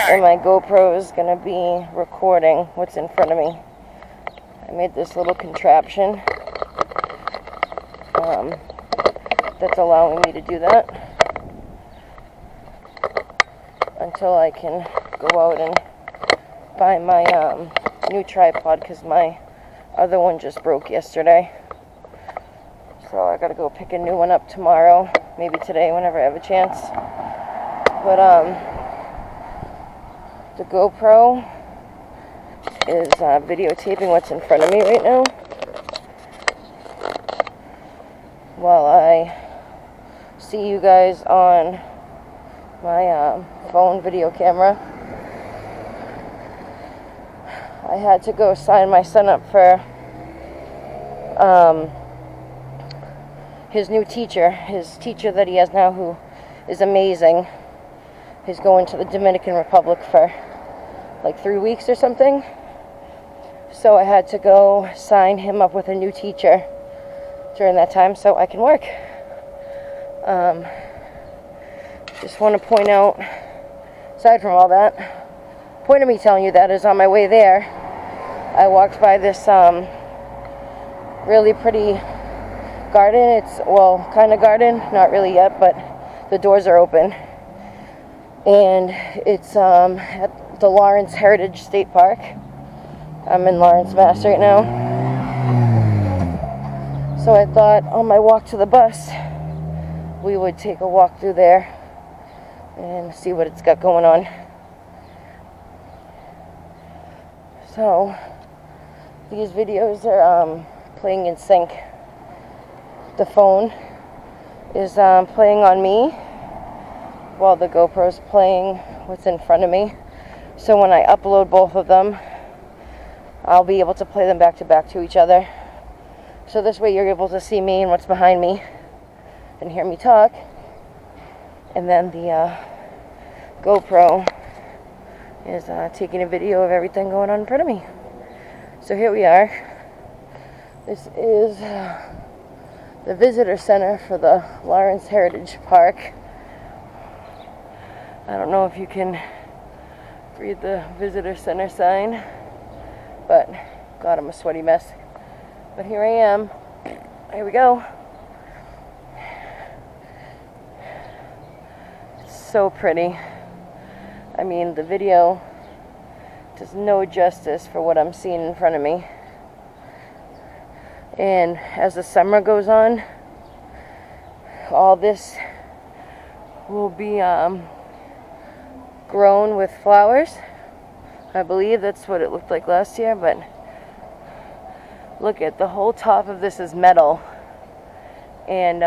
and my GoPro is going to be recording what's in front of me. I made this little contraption that's allowing me to do that until I can go out and buy my new tripod, because my other one just broke yesterday. So I gotta go pick a new one up tomorrow, maybe today, whenever I have a chance. But the GoPro is videotaping what's in front of me right now while I see you guys on my phone video camera. I had to go sign my son up for his new teacher. His teacher that he has now, who is amazing, he's going to the Dominican Republic for like 3 weeks or something. So I had to go sign him up with a new teacher during that time so I can work. Just want to point out, aside from all that, point of me telling you that is on my way there, I walked by this really pretty garden. It's, well, kind of garden, not really yet, but the doors are open. And it's at the Lawrence Heritage State Park. I'm in Lawrence, Mass right now. So I thought on my walk to the bus, we would take a walk through there and see what it's got going on. So these videos are playing in sync. The phone is playing on me while the GoPro is playing what's in front of me. So when I upload both of them, I'll be able to play them back to back to each other. So this way you're able to see me and what's behind me and hear me talk. And then the GoPro is taking a video of everything going on in front of me. So here we are. This is the visitor center for the Lawrence Heritage Park. I don't know if you can read the visitor center sign, but God, I'm a sweaty mess. But here I am. Here we go. It's so pretty. I mean, the video does no justice for what I'm seeing in front of me. And as the summer goes on, all this will be grown with flowers. I believe that's what it looked like last year, but look at the whole top of this is metal, and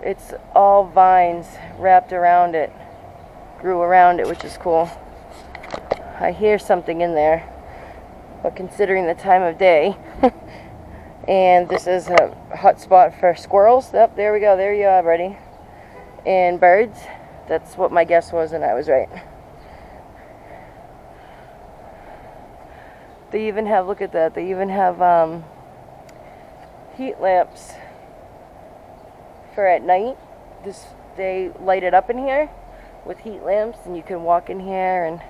it's all vines wrapped around it, grew around it, which is cool. I hear something in there, but considering the time of day, and this is a hot spot for squirrels. Yep, there we go, there you are, buddy. And birds. That's what my guess was, and I was right. They even have, look at that, they even have heat lamps for at night. They light it up in here with heat lamps, and you can walk in here and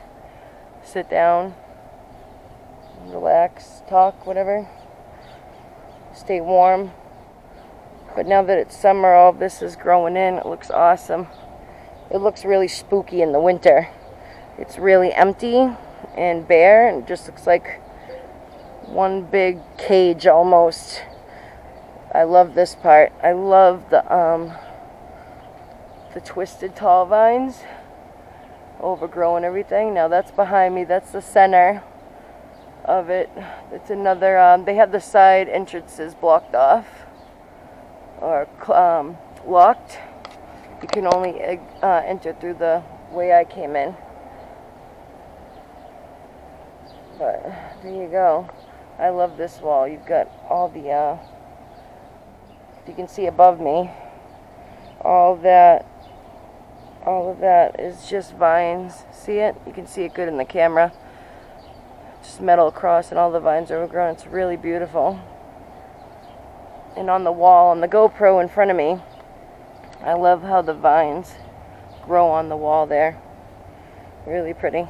sit down, relax, talk, whatever, stay warm. But now that it's summer, all of this is growing in. It looks awesome. It looks really spooky in the winter. It's really empty and bare, and it just looks like one big cage almost. I love this part. I love the twisted tall vines overgrowing everything. Now that's behind me. That's the center of it. It's another, they have the side entrances blocked off or locked. You can only enter through the way I came in. But there you go. I love this wall. You've got all the, you can see above me, all of that is just vines. See it? You can see it good in the camera. Just metal across and all the vines are overgrown. It's really beautiful. And on the wall, on the GoPro in front of me, I love how the vines grow on the wall there. Really pretty.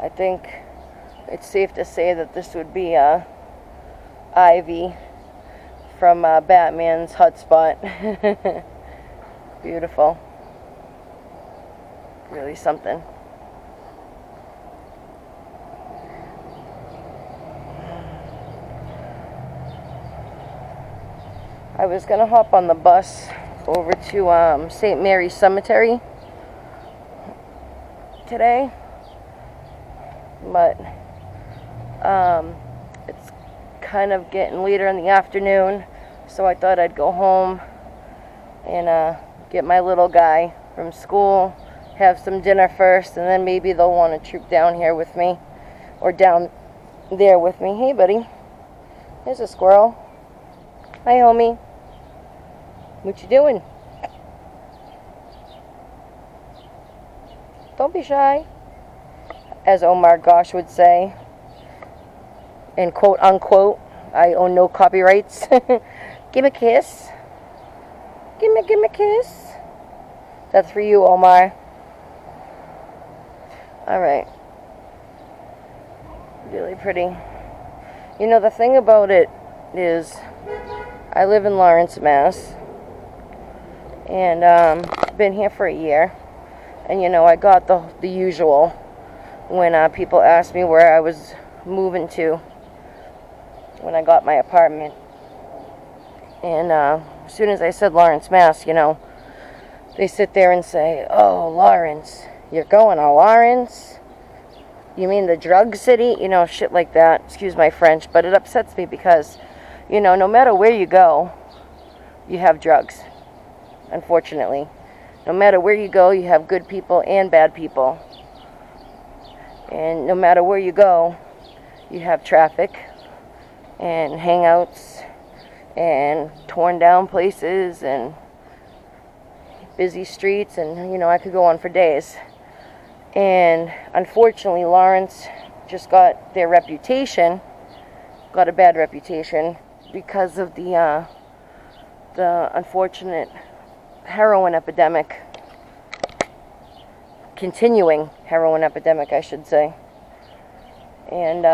I think it's safe to say that this would be Ivy from Batman's hotspot. Beautiful. Really something. I was gonna hop on the bus over to St. Mary's Cemetery today, but it's kind of getting later in the afternoon, so I thought I'd go home and get my little guy from school, have some dinner first, and then maybe they'll want to troop down here with me, or down there with me. Hey buddy, there's a squirrel. Hi homie. What you doing? Don't be shy, as Omar Gosh would say, and quote unquote, I own no copyrights. Give me a kiss. Give me a kiss. That's for you, Omar. Alright. Really pretty. You know, the thing about it is, I live in Lawrence, Mass. And been here for a year. And you know, I got the usual when people asked me where I was moving to when I got my apartment. And as soon as I said Lawrence, Mass, you know, they sit there and say, "Oh, Lawrence, you're going to Lawrence? You mean the drug city?" You know, shit like that. Excuse my French, but it upsets me because, you know, no matter where you go, you have drugs. Unfortunately, no matter where you go, you have good people and bad people. And no matter where you go, you have traffic and hangouts and torn down places and busy streets, and you know, I could go on for days. And unfortunately, Lawrence just got a bad reputation because of the unfortunate heroin epidemic, continuing heroin epidemic, I should say. And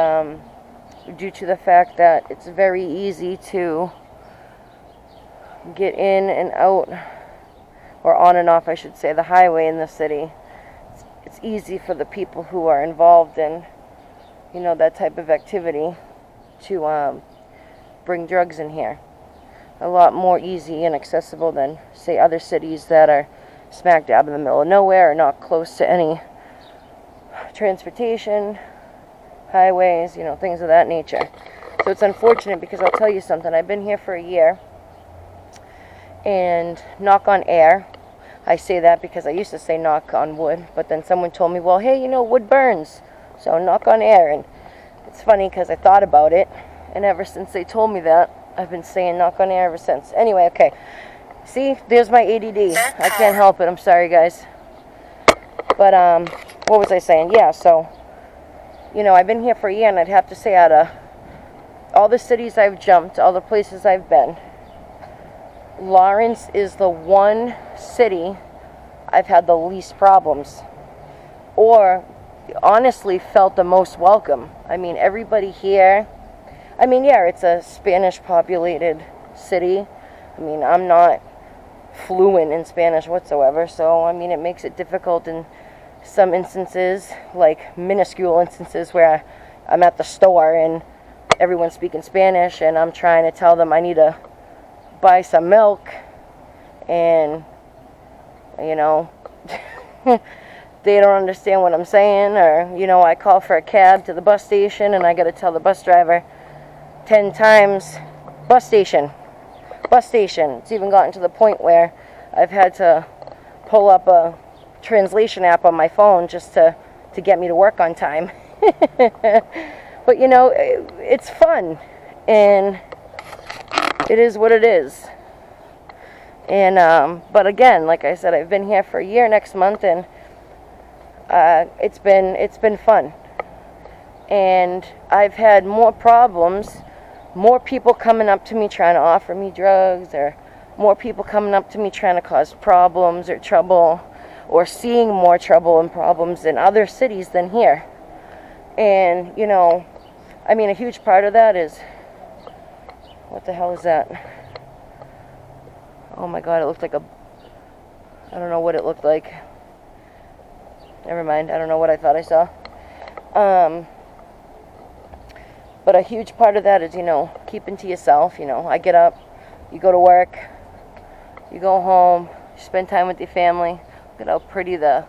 due to the fact that it's very easy to get in and out, or on and off, I should say, the highway in the city. It's easy for the people who are involved in, you know, that type of activity to bring drugs in here. A lot more easy and accessible than, say, other cities that are smack dab in the middle of nowhere or not close to any transportation, highways, you know, things of that nature. So it's unfortunate because I'll tell you something. I've been here for a year, and knock on air. I say that because I used to say knock on wood, but then someone told me, well, hey, you know, wood burns, so knock on air. And it's funny because I thought about it, and ever since they told me that, I've been saying knock on air ever since. Anyway, okay. See, there's my ADD. I can't help it. I'm sorry, guys. But, what was I saying? Yeah, so, you know, I've been here for a year, and I'd have to say out of all the cities I've jumped, all the places I've been, Lawrence is the one city I've had the least problems, or honestly felt the most welcome. I mean, everybody here, I mean, yeah, it's a Spanish populated city. I mean, I'm not fluent in Spanish whatsoever, so I mean, it makes it difficult in some instances, like minuscule instances where I'm at the store and everyone's speaking Spanish and I'm trying to tell them I need to buy some milk, and you know, they don't understand what I'm saying. Or, you know, I call for a cab to the bus station and I got to tell the bus driver 10 times, bus station. It's even gotten to the point where I've had to pull up a translation app on my phone just to get me to work on time. But you know, it's fun, and it is what it is. And but again, like I said, I've been here for a year next month, and it's been fun. And I've had more problems, more people coming up to me trying to offer me drugs, or more people coming up to me trying to cause problems or trouble. or seeing more trouble and problems in other cities than here. And, you know, I mean, a huge part of that is, what the hell is that? Oh my God, it looked like a, I don't know what it looked like. Never mind, I don't know what I thought I saw. But a huge part of that is, you know, keeping to yourself. You know, I get up, you go to work, you go home, you spend time with your family. Look at how pretty the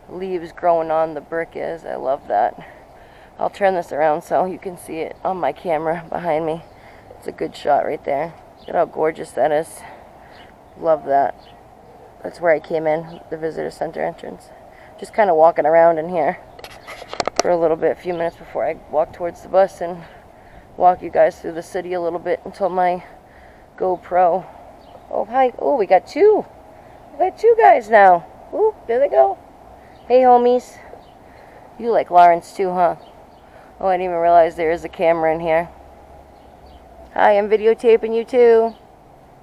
leaves growing on the brick is. I love that. I'll turn this around so you can see it on my camera behind me. It's a good shot right there. Look at how gorgeous that is. Love that. That's where I came in, the visitor center entrance. Just kind of walking around in here for a little bit, a few minutes before I walk towards the bus and walk you guys through the city a little bit until my GoPro. Oh, hi. Oh, we got two. We got two guys now. Ooh, there they go. Hey, homies. You like Lawrence too, huh? Oh, I didn't even realize there is a camera in here. Hi, I'm videotaping you too.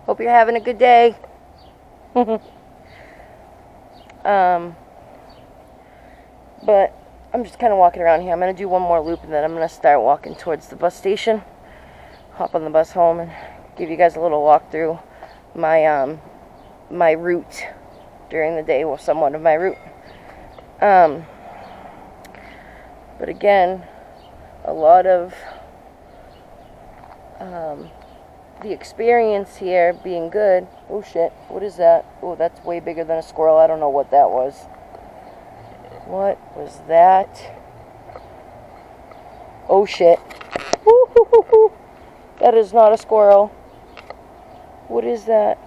Hope you're having a good day. But I'm just kind of walking around here. I'm going to do one more loop and then I'm going to start walking towards the bus station. Hop on the bus home and give you guys a little walk through my my route during the day, or somewhat of my route. But again, a lot of the experience here being good. Oh shit, what is that? Oh, that's way bigger than a squirrel. I don't know what that was. What was that? Oh shit. Woo-hoo-hoo-hoo. That is not a squirrel. What is that?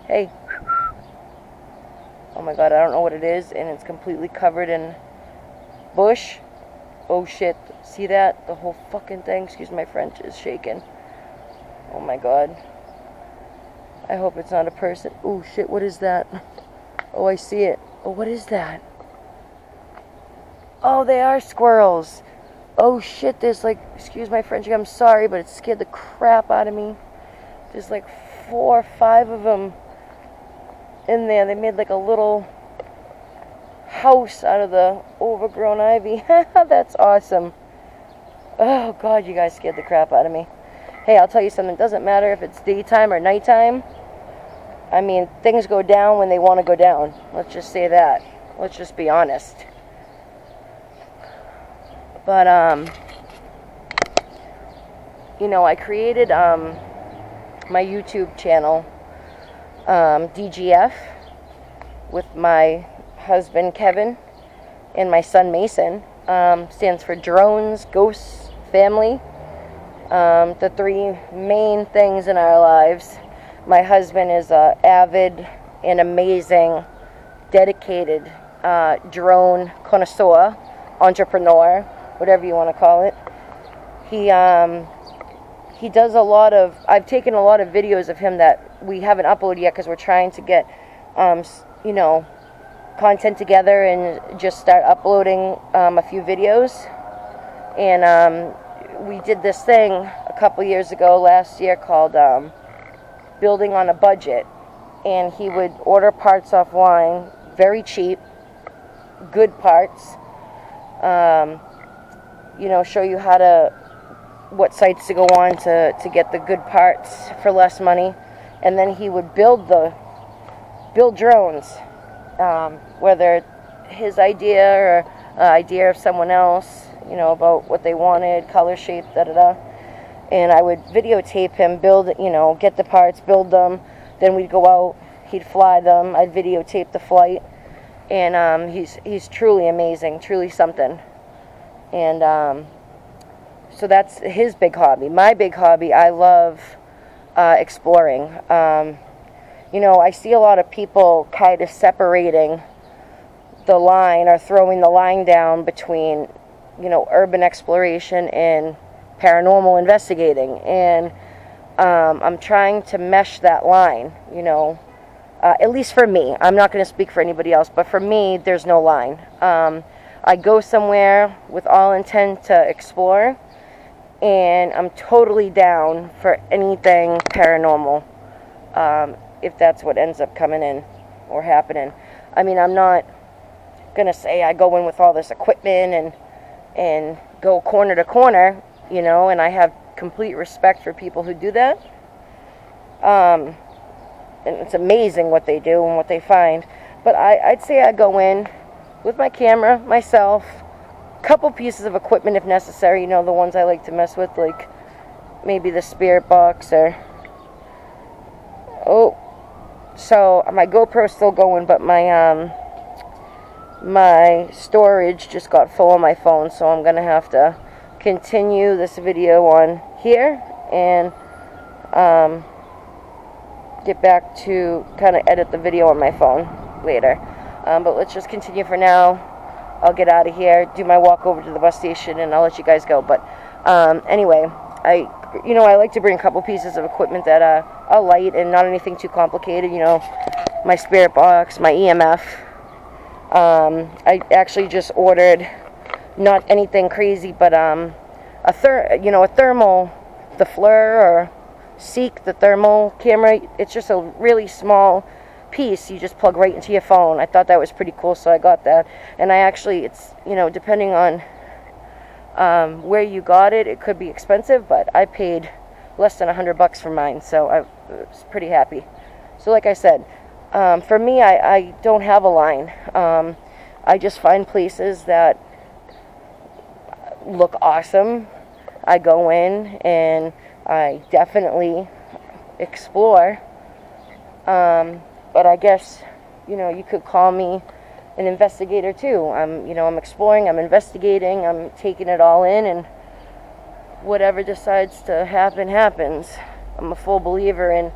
Hey. Oh my God, I don't know what it is, and it's completely covered in bush. Oh shit. See that? The whole fucking thing, excuse my French, is shaking. Oh my God. I hope it's not a person. Oh shit, what is that? Oh, I see it. Oh, what is that? Oh, they are squirrels. Oh shit, there's like, excuse my French, I'm sorry, but it scared the crap out of me. There's like 4 or 5 of them in there. They made like a little house out of the overgrown ivy. That's awesome. Oh God, you guys scared the crap out of me. Hey, I'll tell you something. It doesn't matter if it's daytime or nighttime. I mean, things go down when they want to go down. Let's just say that. Let's just be honest. But, you know, I created my YouTube channel, DGF, with my husband, Kevin, and my son, Mason. Stands for DronesGhostsFamily. The 3 main things in our lives. My husband is an avid and amazing, dedicated drone connoisseur, entrepreneur, whatever you want to call it. He does a lot of, I've taken a lot of videos of him that we haven't uploaded yet because we're trying to get, you know, content together and just start uploading a few videos. And we did this thing a couple years ago, last year, called Building on a Budget. And he would order parts offline, very cheap, good parts. You know, show you how to, what sites to go on to get the good parts for less money. And then he would build drones, whether his idea or idea of someone else, you know, about what they wanted, color, shape, da-da-da. And I would videotape him build, you know, get the parts, build them. Then we'd go out, he'd fly them. I'd videotape the flight. And he's truly amazing, truly something. And so that's his big hobby. My big hobby, I love exploring. You know, I see a lot of people kind of separating the line or throwing the line down between, you know, urban exploration and paranormal investigating. And I'm trying to mesh that line, you know, at least for me. I'm not going to speak for anybody else, but for me, there's no line. I go somewhere with all intent to explore, and I'm totally down for anything paranormal. if that's what ends up coming in or happening. I mean, I'm not gonna say I go in with all this equipment and go corner to corner, you know, and I have complete respect for people who do that. And it's amazing what they do and what they find. But I'd say I go in with my camera, myself, couple pieces of equipment if necessary, you know, the ones I like to mess with, like maybe the spirit box or... Oh, so my GoPro is still going, but my my storage just got full on my phone, so I'm gonna have to continue this video on here and get back to kind of edit the video on my phone later. But let's just continue for now. I'll get out of here, do my walk over to the bus station, and I'll let you guys go. But anyway, I like to bring a couple pieces of equipment that are light and not anything too complicated. You know, my spirit box, my EMF. I actually just ordered, not anything crazy, but a thermal, the Fleur or Seek, the thermal camera. It's just a really small piece you just plug right into your phone. I thought that was pretty cool, so I got that. And I actually, it's, you know, depending on where you got it, it could be expensive, but I paid less than $100 for mine, so I was pretty happy. So like I said, for me, I don't have a line. I just find places that look awesome. I go in and I definitely explore. But I guess, you know, you could call me an investigator too. I'm exploring, I'm investigating, I'm taking it all in, and whatever decides to happen, happens. I'm a full believer in,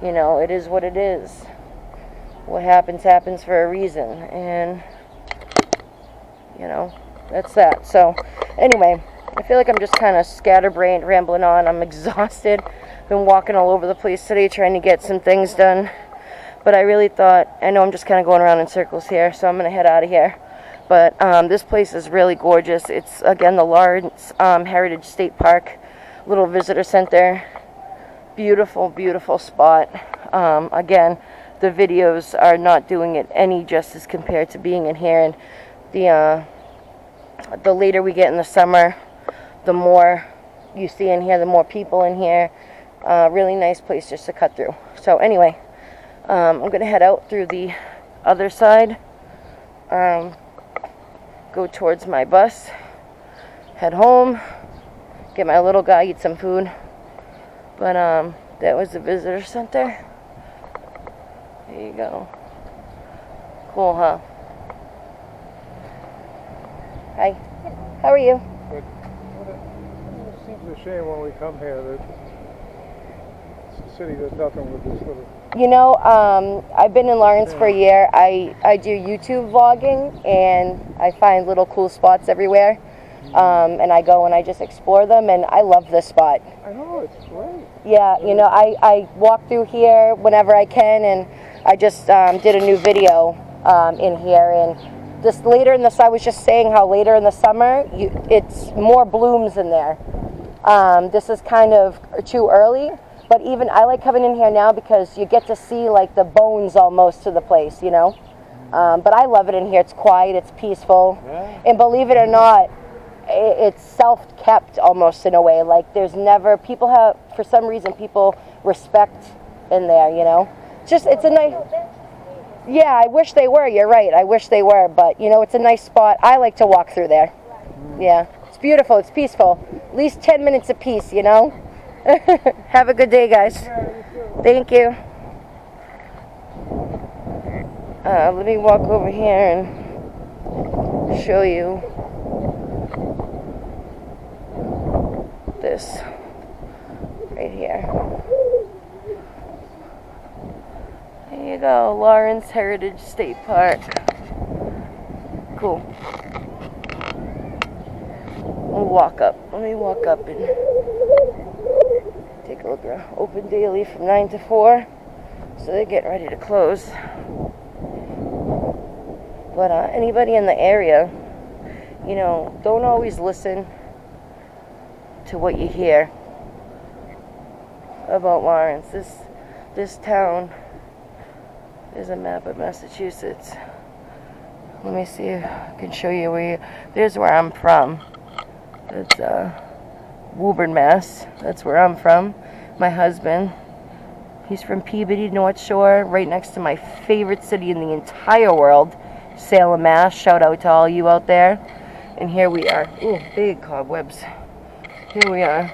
you know, it is what it is. What happens, happens for a reason. And, you know, that's that. So, anyway, I feel like I'm just kind of scatterbrained, rambling on. I'm exhausted. Been walking all over the place today trying to get some things done. But I really thought, I know I'm just kind of going around in circles here, so I'm going to head out of here. But this place is really gorgeous. It's, again, the Lawrence Heritage State Park, little visitor center. Beautiful, beautiful spot. Again, the videos are not doing it any justice compared to being in here. And the later we get in the summer, the more you see in here, the more people in here. Really nice place just to cut through. So anyway, I'm going to head out through the other side, go towards my bus, head home, get my little guy, eat some food. But that was the visitor center. There you go. Cool, huh? Hi. How are you? Good. It seems a shame when we come here that it's a city that nothing with this little... You know, I've been in Lawrence for a year. I do YouTube vlogging, and I find little cool spots everywhere. And I go and I just explore them, and I love this spot. I know, it's great. Yeah, you know, I walk through here whenever I can, and I just did a new video in here, and this later in the summer, I was just saying how later in the summer, it's more blooms in there. This is kind of too early, but even I like coming in here now because you get to see like the bones almost to the place, you know. But I love it in here. It's quiet, it's peaceful, and believe it or not, it's self-kept almost in a way. Like there's never, people have, for some reason, people respect in there, you know. Just, it's a nice, yeah, I wish they were, you're right, I wish they were, but you know, it's a nice spot. I like to walk through there. Yeah, it's beautiful, it's peaceful. At least 10 minutes of peace, you know. Have a good day, guys. Thank you. Let me walk over here and show you this right here. There you go, Lawrence Heritage State Park. Cool. We'll walk up. Let me walk up and take a look around. Open daily from 9 to 4, so they're getting ready to close. But anybody in the area, you know, don't always listen to what you hear about Lawrence. this town is a map of Massachusetts. Let me see if I can show you there's where I'm from. It's Woburn, Mass. That's where I'm from. My husband, he's from Peabody, North Shore, right next to my favorite city in the entire world, Salem, Mass. Shout out to all you out there. And here we are. Ooh, big cobwebs. Here we are.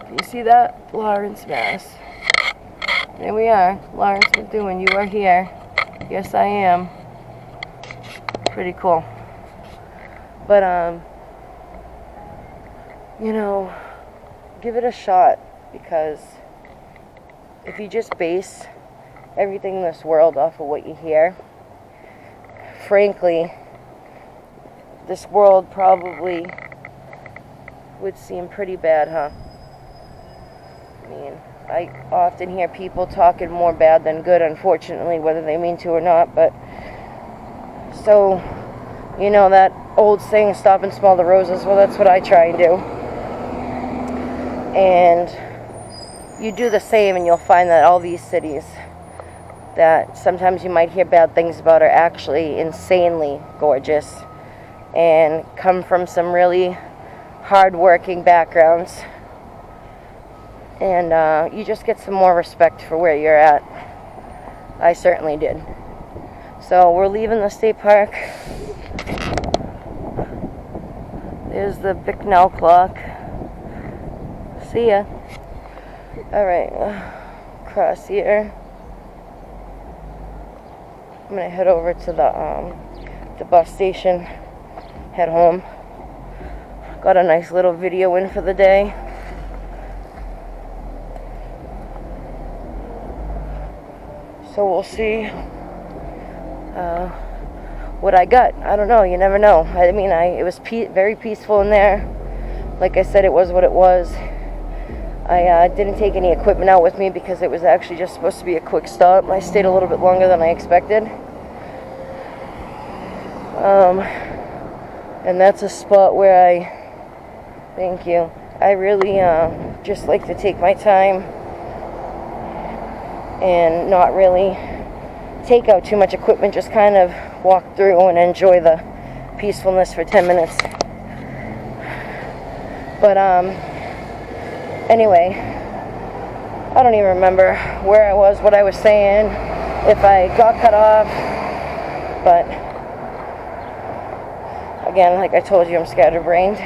Can you see that? Lawrence, Mass. There we are. Lawrence Methuen, you are here. Yes, I am. Pretty cool. But, you know, give it a shot, because if you just base everything in this world off of what you hear, frankly, this world probably would seem pretty bad, huh? I mean, I often hear people talking more bad than good, unfortunately, whether they mean to or not, but so, you know that old saying, stop and smell the roses? Well, that's what I try and do. And you do the same, and you'll find that all these cities that sometimes you might hear bad things about are actually insanely gorgeous and come from some really hard-working backgrounds. And you just get some more respect for where you're at. I certainly did. So we're leaving the state park. There's the Bicknell clock. See ya. Alright, across here. I'm gonna head over to the bus station, head home. Got a nice little video in for the day. So we'll see what I got. I don't know. You never know. I mean, it was very peaceful in there. Like I said, it was what it was. I didn't take any equipment out with me because it was actually just supposed to be a quick stop. I stayed a little bit longer than I expected. And that's a spot where thank you. I really just like to take my time and not really take out too much equipment, just kind of walk through and enjoy the peacefulness for 10 minutes. But anyway, I don't even remember where I was, what I was saying, if I got cut off, but again, like I told you, I'm scatterbrained.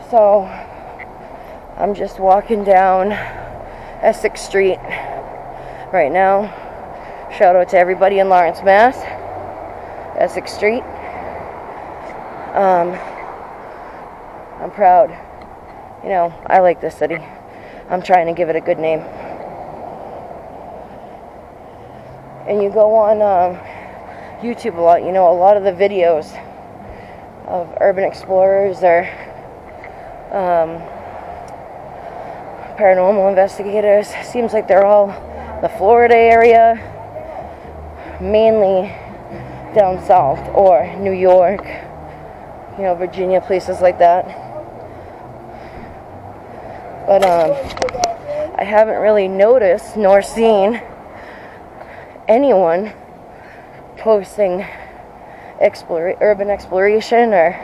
So I'm just walking down Essex Street right now. Shout out to everybody in Lawrence, Mass. Essex Street. I'm proud. You know, I like this city. I'm trying to give it a good name. And you go on YouTube a lot, you know, a lot of the videos of urban explorers or paranormal investigators, seems like they're all the Florida area, mainly down south, or New York, you know, Virginia, places like that. But I haven't really noticed nor seen anyone posting urban exploration or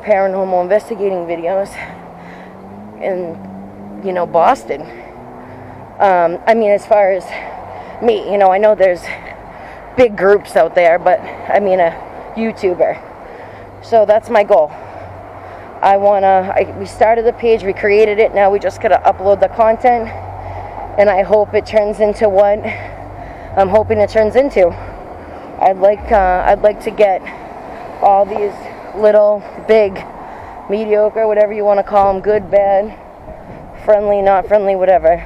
paranormal investigating videos in, you know, Boston. I mean, as far as me, you know, I know there's big groups out there, but I mean a YouTuber. So that's my goal. We started the page, we created it, now we just gotta upload the content, and I hope it turns into what I'm hoping it turns into. I'd like to get all these little, big, mediocre, whatever you want to call them, good, bad, friendly, not friendly, whatever,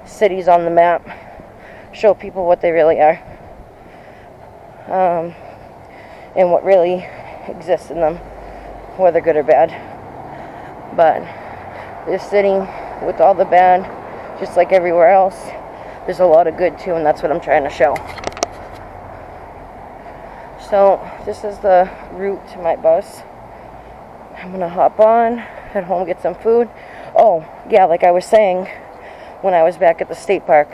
cities on the map, show people what they really are, and what really exists in them, whether good or bad. But this city, with all the bad, just like everywhere else, there's a lot of good too, and that's what I'm trying to show. So this is the route to my bus. I'm gonna hop on, head home, get some food. Oh yeah, like I was saying, when I was back at the state park.